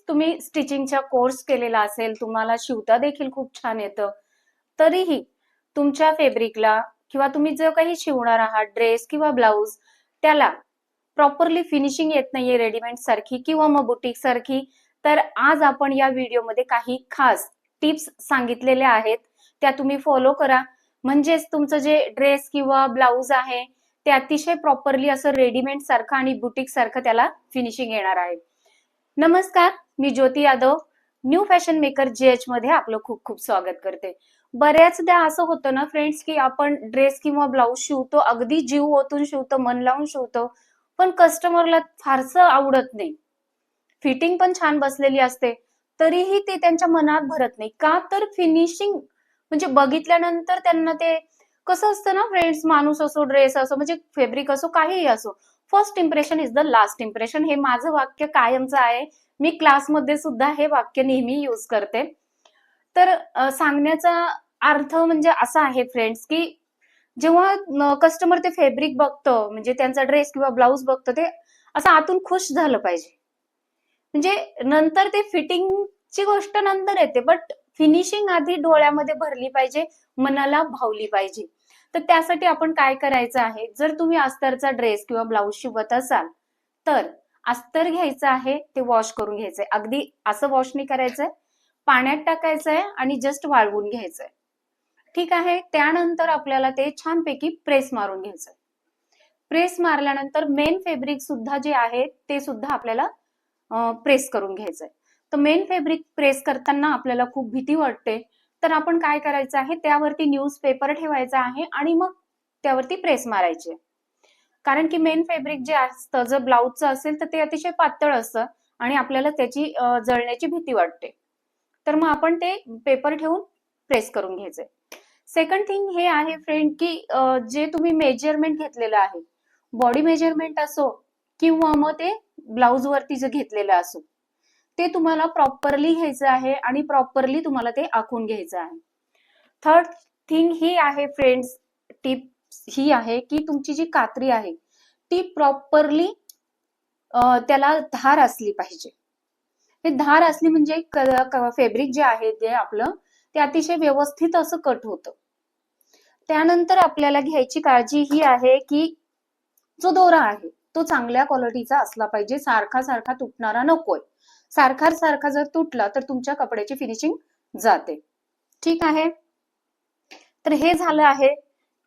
तुम्ही स्टिचिंगचा कोर्स केलेला असेल, तुम्हाला शिवता देखील खूप छान येतं, तरीही तुमच्या फॅब्रिकला किंवा तुम्ही जो काही शिवणार आहात ड्रेस किंवा ब्लाउज, त्याला प्रॉपरली फिनिशिंग येत नाहीये रेडीमेड सारखी किंवा मग बुटीक सारखी, तर आज आपण या व्हिडिओमध्ये काही खास टिप्स सांगितलेल्या आहेत, त्या तुम्ही फॉलो करा. म्हणजेच तुमचं जे ड्रेस किंवा ब्लाउज आहे ते अतिशय प्रॉपरली असं रेडीमेड सारखं आणि बुटीक सारखं त्याला फिनिशिंग येणार आहे. नमस्कार, मी Jyoti Yadav, new fashion maker JH मध्ये आपलं खूप खूप स्वागत करते. बऱ्याचदा असं होतं ना फ्रेंड्स, की आपण ड्रेस किंवा ब्लाउज शिवतो, अगदी जीव ओतून शिवतो, मन लावून शिवतो, पण कस्टमरला फारसं आवडत नाही. फिटिंग पण छान बसलेली असते, तरीही ते त्यांच्या मनात भरत नाही. का तर फिनिशिंग म्हणजे बघितल्यानंतर त्यांना ते कसं असतं ना फ्रेंड्स, माणूस असो, ड्रेस असो, म्हणजे फॅब्रिक असो, काहीही असो, first impression is the last impression, हे माझं वाक्य कायमचं आहे. मी क्लासमध्ये सुद्धा हे वाक्य नेहमी यूज करते. तर सांगण्याचा अर्थ म्हणजे असा आहे फ्रेंड्स, की जेव्हा कस्टमर ते फॅब्रिक बघतं, म्हणजे त्यांचा ड्रेस किंवा ब्लाउज बघतं, ते असं आतून खुश झालं पाहिजे. म्हणजे नंतर ते फिटिंगची गोष्ट नंतर येते, बट फिनिशिंग आधी डोळ्यामध्ये भरली पाहिजे, मनाला भावली पाहिजे. तर त्यासाठी आपण काय करायचं आहे, जर तुम्ही अस्तरचा ड्रेस किंवा ब्लाउज शिवत असाल, तर अस्तर घ्यायचं आहे, ते वॉश करून घ्यायचंय. अगदी असं वॉश नाही करायचंय, पाण्यात टाकायचंय आणि जस्ट वाळवून घ्यायचंय. ठीक आहे. त्यानंतर आपल्याला ते छानपैकी प्रेस मारून घ्यायचंय. प्रेस मारल्यानंतर मेन फॅब्रिक सुद्धा जे आहे ते सुद्धा आपल्याला प्रेस करून घ्यायचंय. तर मेन फॅब्रिक प्रेस करताना आपल्याला खूप भीती वाटते, तर आपण काय करायचं आहे, त्यावरती न्यूजपेपर ठेवायचा आहे आणि मग त्यावरती प्रेस मारायची. कारण की मेन फॅब्रिक जे असतं, जर ब्लाउजचं असेल तर ते अतिशय पातळ असतं आणि आपल्याला त्याची जळण्याची भीती वाटते. तर मग आपण ते पेपर ठेवून प्रेस करून घ्यायचंय. सेकंड थिंग हे आहे फ्रेंड, की जे तुम्ही मेजरमेंट घेतलेलं आहे, बॉडी मेजरमेंट असो किंवा मग ते ब्लाउज वरती जे घेतलेलं असो, ते तुम्हाला प्रॉपरली घ्यायचं आहे आणि प्रॉपरली तुम्हाला ते आखून घ्यायचं आहे. थर्ड थिंग ही आहे फ्रेंड्स, टिप ही आहे की तुमची जी कात्री आहे ती प्रॉपरली त्याला धार असली पाहिजे. हे धार असली म्हणजे फॅब्रिक जे आहे ते आपलं ते अतिशय व्यवस्थित असं कट होतं. त्यानंतर आपल्याला घ्यायची काळजी ही आहे की जो दोरा आहे तो चांगल्या क्वालिटीचा असला पाहिजे, सारखा सारखा तुटणारा नकोय. सारखा सारखा जर तुटला तर तुमच्या कपड्याची फिनिशिंग जाते. ठीक आहे. तर हे झालं आहे.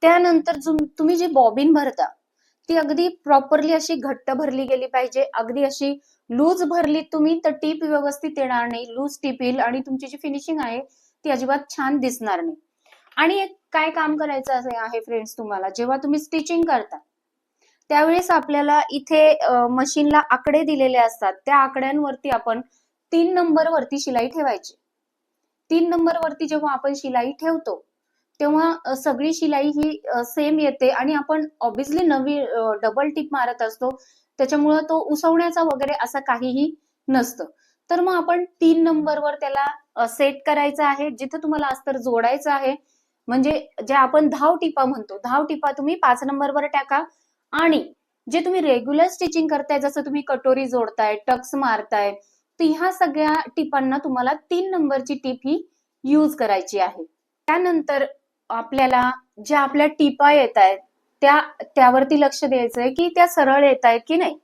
त्यानंतर तुम्ही जी बॉबिन भरता ती अगदी प्रॉपरली अशी घट्ट भरली गेली पाहिजे. अगदी अशी लूज भरली तुम्ही तर टीप व्यवस्थित येणार नाही, लूज टीप येईल आणि तुमची जी फिनिशिंग आहे ती अजिबात छान दिसणार नाही. आणि एक काय काम करायचं असे आहे फ्रेंड्स तुम्हाला, जेव्हा तुम्ही स्टिचिंग करता त्यावेळेस आपल्याला इथे मशीनला आकडे दिलेले असतात, त्या आकड्यांवरती आपण 3 नंबर वरती शिलाई ठेवायची. 3 नंबर वरती जेव्हा आपण शिलाई ठेवतो तेव्हा सगळी शिलाई ही सेम येते आणि आपण ऑब्विसली नवी डबल टिप मारत असतो, त्याच्यामुळे तो उसवण्याचा वगैरे असं काहीही नसतं. तर मग आपण 3 नंबरवर त्याला सेट करायचं आहे. जिथे तुम्हाला अस्तर जोडायचं आहे, म्हणजे जे आपण धाव टिपा म्हणतो, धाव टिपा तुम्ही 5 नंबरवर टाका. आणि जे तुम्ही रेग्युलर स्टिचिंग करताय, जसं तुम्ही कटोरी जोडताय, टक्स मारताय, तर ह्या सगळ्या टिपांना तुम्हाला 3 नंबरची टिप ही यूज करायची आहे. त्यानंतर आपल्याला ज्या आपल्या टिपा येत आहेत त्यावरती लक्ष द्यायचंय की त्या सरळ येत आहेत की नाही.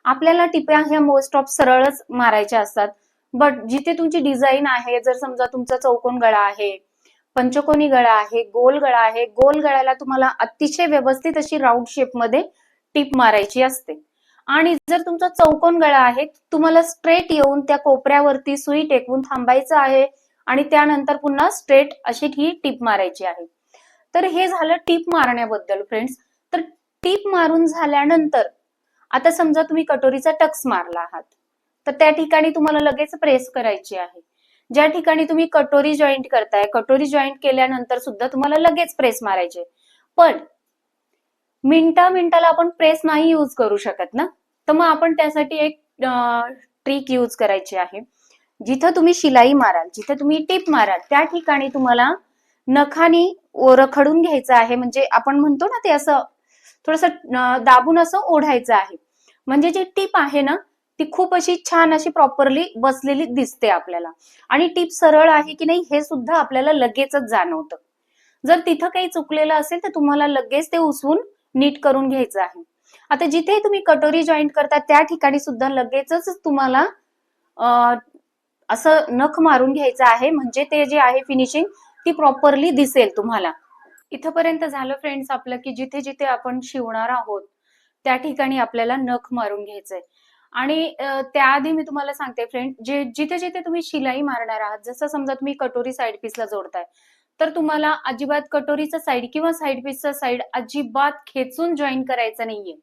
आपल्याला टिपा ह्या मोस्ट ऑफ सरळच मारायच्या असतात, बट जिथे तुमची डिझाईन आहे, जर समजा तुमचा चौकोन गळा आहे, पंचकोनी गळा आहे, गोल गळा आहे, गोल गळ्याला तुम्हाला अतिशय व्यवस्थित अशी राऊंड शेप मध्ये टिप मारायची असते. आणि जर तुमचा चौकोन गळा आहे, तुम्हाला स्ट्रेट येऊन त्या कोपऱ्यावरती सुई टेकवून थांबायचं आहे आणि त्यानंतर पुन्हा स्ट्रेट अशी ही टिप मारायची आहे. तर हे झालं टिप मारण्याबद्दल फ्रेंड्स. तर टिप मारून झाल्यानंतर आता समजा तुम्ही कटोरीचा टक्स मारला आहात, तर त्या ठिकाणी तुम्हाला लगेच प्रेस करायची आहे. ज्या ठिकाणी तुम्ही कटोरी जॉईंट करताय, कटोरी जॉईंट केल्यानंतर सुद्धा तुम्हाला लगेच प्रेस मारायचे. पण मिनिटाला आपण प्रेस नाही यूज करू शकत ना, तर मग आपण त्यासाठी एक ट्रिक यूज करायची आहे. जिथं तुम्ही शिलाई माराल, जिथे तुम्ही टिप माराल, त्या ठिकाणी तुम्हाला नखानी रखडून घ्यायचं आहे. म्हणजे आपण म्हणतो ना, ते असं थोडस दाबून असं ओढायचं आहे. म्हणजे जी टिप आहे ना ती खूप अशी छान अशी प्रॉपरली बसलेली दिसते आपल्याला. आणि टिप सरळ आहे की नाही हे सुद्धा आपल्याला लगेचच जाणवतं. जर तिथं काही चुकलेलं असेल तर तुम्हाला लगेच ते उचलून नीट करून घ्यायचं आहे. आता जिथे तुम्ही कटोरी जॉईंट करता त्या ठिकाणी सुद्धा लगेचच तुम्हाला असं नख मारून घ्यायचं आहे, म्हणजे ते जे आहे फिनिशिंग ती प्रॉपरली दिसेल तुम्हाला. इथपर्यंत झालं फ्रेंड्स आपलं, की जिथे जिथे आपण शिवणार आहोत त्या ठिकाणी आपल्याला नख मारून घ्यायचंय. आणि त्याआधी मी तुम्हाला सांगते फ्रेंड, जे जिथे जिथे तुम्ही शिलाई मारणार आहात, जसं समजा तुम्ही कटोरी साइड पीसला जोडताय, तर तुम्हाला अजिबात कटोरीचा साइड किंवा साइड पीसचा साइड अजिबात खेचून जॉईन करायचं नाहीये.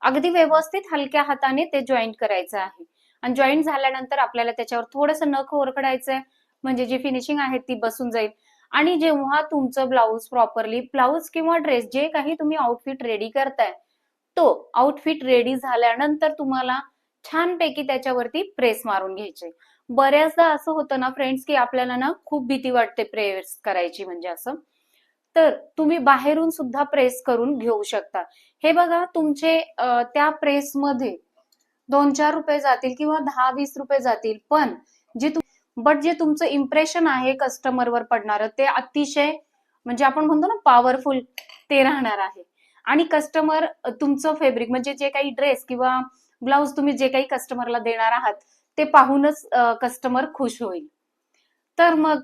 अगदी व्यवस्थित हलक्या हाताने ते जॉईंट करायचं आहे. आणि जॉईंट झाल्यानंतर आपल्याला त्याच्यावर थोडंसं नख ओरखडायचंय, म्हणजे जी फिनिशिंग आहे ती बसून जाईल. आणि जेव्हा तुमचं ब्लाऊज प्रॉपरली, ब्लाऊज किंवा ड्रेस जे काही तुम्ही आउटफिट रेडी करताय, तो आउटफिट रेडी झाल्यानंतर तुम्हाला छानपैकी त्याच्यावरती प्रेस मारून घ्यायचे. बऱ्याचदा असं होतं ना फ्रेंड्स, की आपल्याला ना खूप भीती वाटते प्रेस करायची, म्हणजे असं. तर तुम्ही बाहेरून सुद्धा प्रेस करून घेऊ शकता. हे बघा, तुमचे त्या प्रेसमध्ये 2-4 रुपये जातील किंवा 10-20 रुपये जातील, पण जे तुमचं इम्प्रेशन आहे कस्टमरवर पडणारं, ते अतिशय, म्हणजे आपण म्हणतो ना पॉवरफुल, ते राहणार आहे. आणि कस्टमर तुमचं फॅब्रिक, म्हणजे जे काही ड्रेस किंवा ब्लाऊज तुम्ही जे काही कस्टमरला देणार आहात ते पाहूनच कस्टमर खुश होईल. तर मग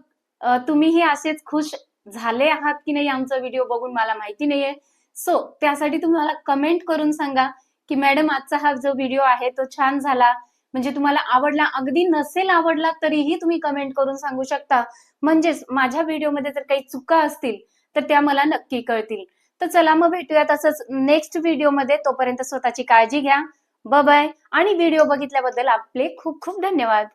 तुम्हीही असेच खुश झाले आहात की नाही आमचा व्हिडिओ बघून मला माहिती नाहीये. सो त्यासाठी तुम्हाला कमेंट करून सांगा की मॅडम आजचा हा जो व्हिडिओ आहे तो छान झाला, म्हणजे तुम्हाला आवडला. अगदी नसेल आवडला तरीही तुम्ही कमेंट करून सांगू शकता, म्हणजेच माझ्या व्हिडिओमध्ये जर काही चुका असतील तर त्या मला नक्की कळतील. तर चला मग भेटूयात असंच नेक्स्ट व्हिडिओमध्ये. तोपर्यंत स्वतःची काळजी घ्या. Bye bye. आणि व्हिडिओ बघितल्याबद्दल आपले खूप खूप धन्यवाद.